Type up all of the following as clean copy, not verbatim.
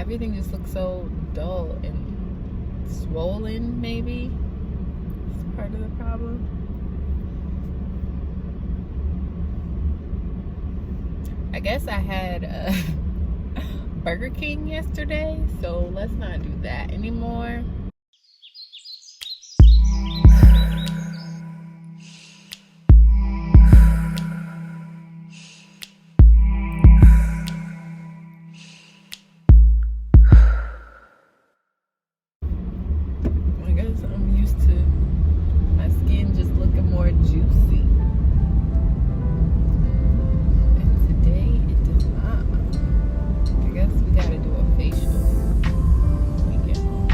everything just looks so dull and swollen. Maybe it's part of the problem. I guess I had Burger King yesterday, so let's not do that anymore. I guess I'm used to my skin just looking more juicy. Gotta do a facial when we get home.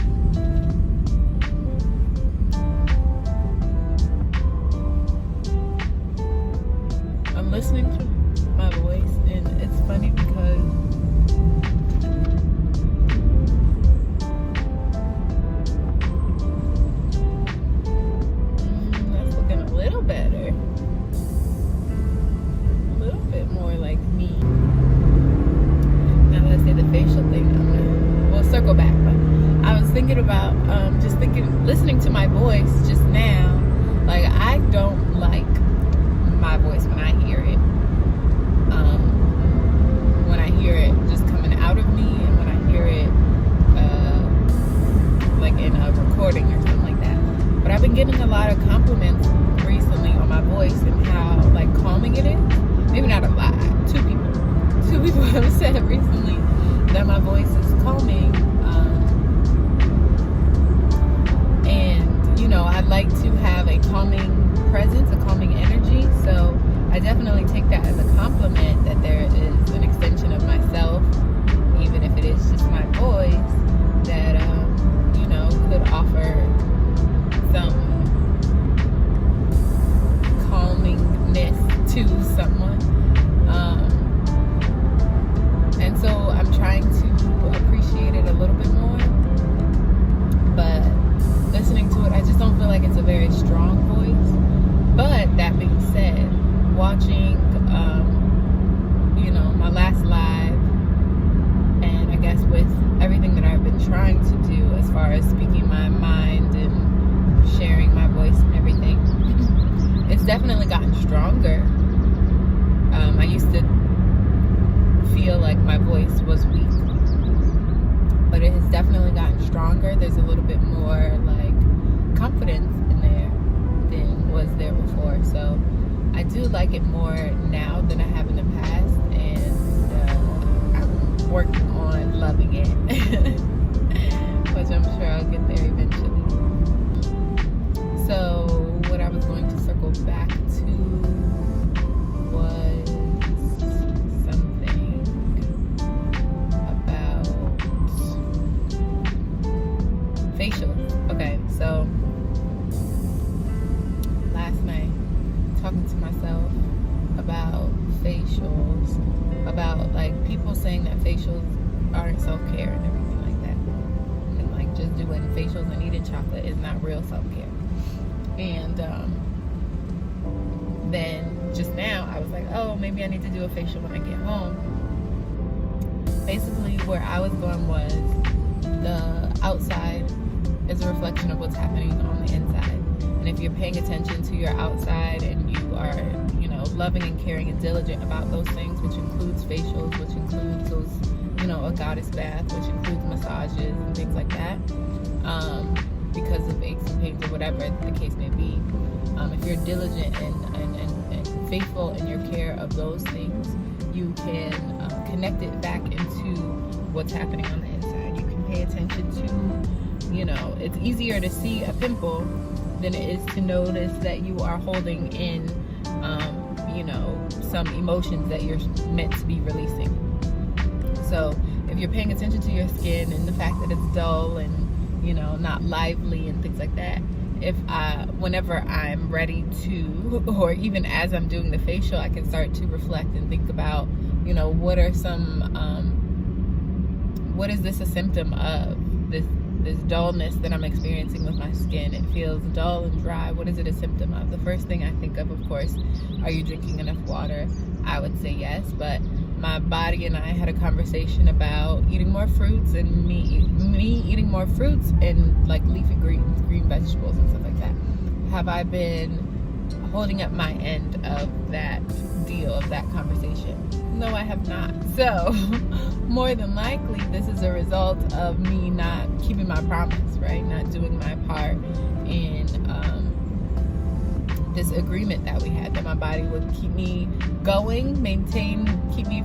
I'm listening to my voice, and it's funny because that's looking a little better, a little bit more like me. Now that I say the facial thing, we'll circle back. But I was thinking about listening to my voice just now. Like, I don't like my voice when I hear it. When I hear it just coming out of me, and when I hear it like in a recording or something like that. But I've been getting a lot of compliments recently on my voice and how like calming it is. Maybe not a lot. Two people have said recently that my voice is calming, and you know, I like to have a calming presence, a calming energy, so I definitely take that as a compliment that there is an extension of myself, even if it is just my voice, that you know, could offer some calmingness to someone. And so I'm trying to appreciate it a little bit more, but listening to it, I just don't feel like it's a very strong voice. But that being said, watching, you know, my last live, and I guess with everything that I've been trying to do as far as speaking my mind and sharing my voice and everything, it's definitely gotten stronger. I used to feel like my voice was weak, but it has definitely gotten stronger. There's a little bit more like confidence in there than was there before, so I do like it more now than I have in the past, and I'm working on loving it, which I'm sure I'll get there eventually. So what I was going to circle back to was facials. Okay, so last night, talking to myself about facials, about like people saying that facials aren't self-care and everything like that, and like just doing facials and eating chocolate is not real self-care. And then just now I was like, oh, maybe I need to do a facial when I get home. Basically where I was going was, the outside is a reflection of what's happening on the inside. And if you're paying attention to your outside and you are, you know, loving and caring and diligent about those things, which includes facials, which includes those, you know, a goddess bath, which includes massages and things like that, because of aches and pains or whatever the case may be. If you're diligent and faithful in your care of those things, you can connect it back into what's happening on the inside. You can pay attention to, you know, it's easier to see a pimple than it is to notice that you are holding in, you know, some emotions that you're meant to be releasing. So if you're paying attention to your skin and the fact that it's dull and, you know, not lively and things like that, whenever I'm ready to, or even as I'm doing the facial, I can start to reflect and think about, you know, what is this a symptom of? This dullness that I'm experiencing with my skin. It feels dull and dry. What is it a symptom of? The first thing I think of course, are you drinking enough water? I would say yes, but my body and I had a conversation about eating more fruits, and me eating more fruits and like leafy green vegetables and stuff like that. Have I been holding up my end of that deal, of that conversation? No, I have not. So more than likely this is a result of me not keeping my promise, right? Not doing my part in this agreement that we had, that my body would keep me going, keep me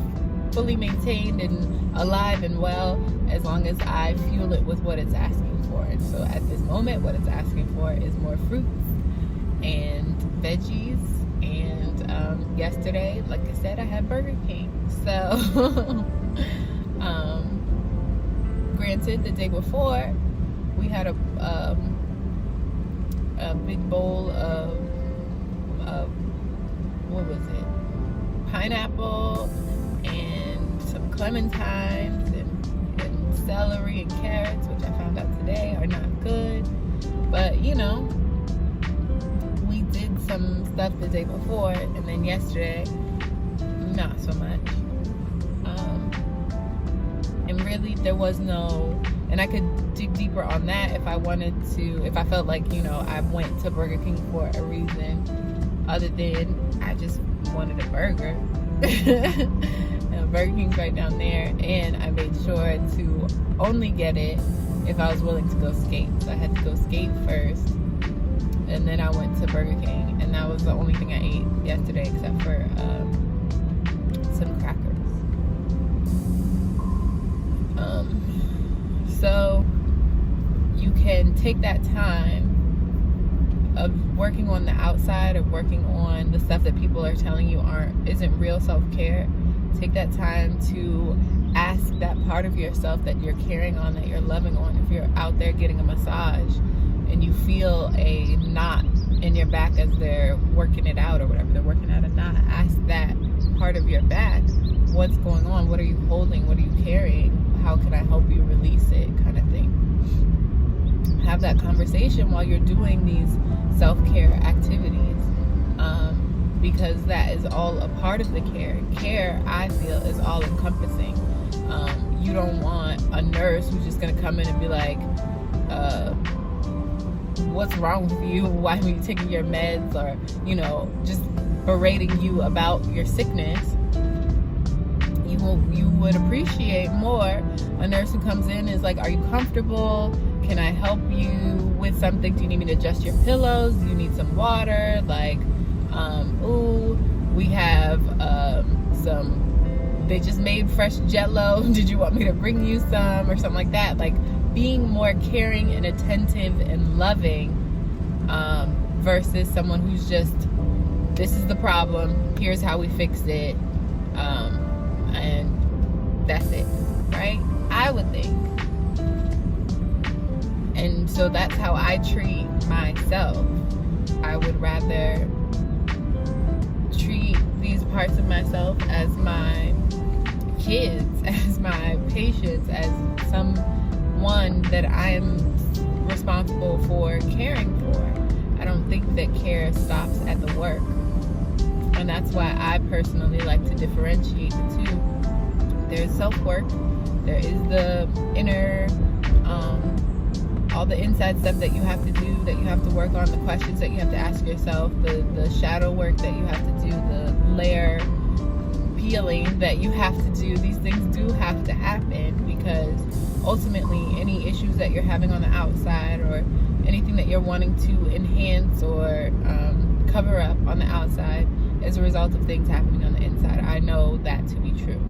fully maintained and alive and well, as long as I fuel it with what it's asking for. And so at this moment, what it's asking for is more fruits and veggies. And yesterday, like I said, I had Burger King. So granted, the day before we had a big bowl of what was it, pineapple and some clementines and celery and carrots, which I found out today are not good. But you know, we did some stuff the day before, and then yesterday not so much. And really there was no, and I could dig deeper on that if I wanted to, if I felt like, you know, I went to Burger King for a reason other than I just wanted a burger. And Burger King's right down there, and I made sure to only get it if I was willing to go skate. So I had to go skate first, and then I went to Burger King, and that was the only thing I ate yesterday except for some crackers. So you can take that time of working on the outside, of working on the stuff that people are telling you isn't real self-care. Take that time to ask that part of yourself that you're carrying on, that you're loving on. If you're out there getting a massage and you feel a knot in your back as they're working it out or whatever, they're working out a knot, ask that part of your back, what's going on? What are you holding? What are you carrying? How can I help you release it, kind of thing. Have that conversation while you're doing these self-care activities, because that is all a part of the care. Care, I feel, is all encompassing. You don't want a nurse who's just going to come in and be like, what's wrong with you? Why are you taking your meds? Or, you know, just berating you about your sickness. You would appreciate more a nurse who comes in and is like, are you comfortable? Can I help you with something? Do you need me to adjust your pillows? Do you need some water? Like, we have they just made fresh Jell-O. Did you want me to bring you some? Or something like that. Like, being more caring and attentive and loving versus someone who's just, this is the problem, here's how we fix it, and that's it, right? I would think. And so that's how I treat myself. I would rather treat these parts of myself as my kids, as my patients, as someone that I am responsible for caring for. I don't think that care stops at the work. And that's why I personally like to differentiate the two. There's self-work, there is the inner, all the inside stuff that you have to do, that you have to work on, the questions that you have to ask yourself, the shadow work that you have to do, the layer peeling that you have to do. These things do have to happen, because ultimately any issues that you're having on the outside, or anything that you're wanting to enhance or cover up on the outside, is a result of things happening on the inside. I know that to be true.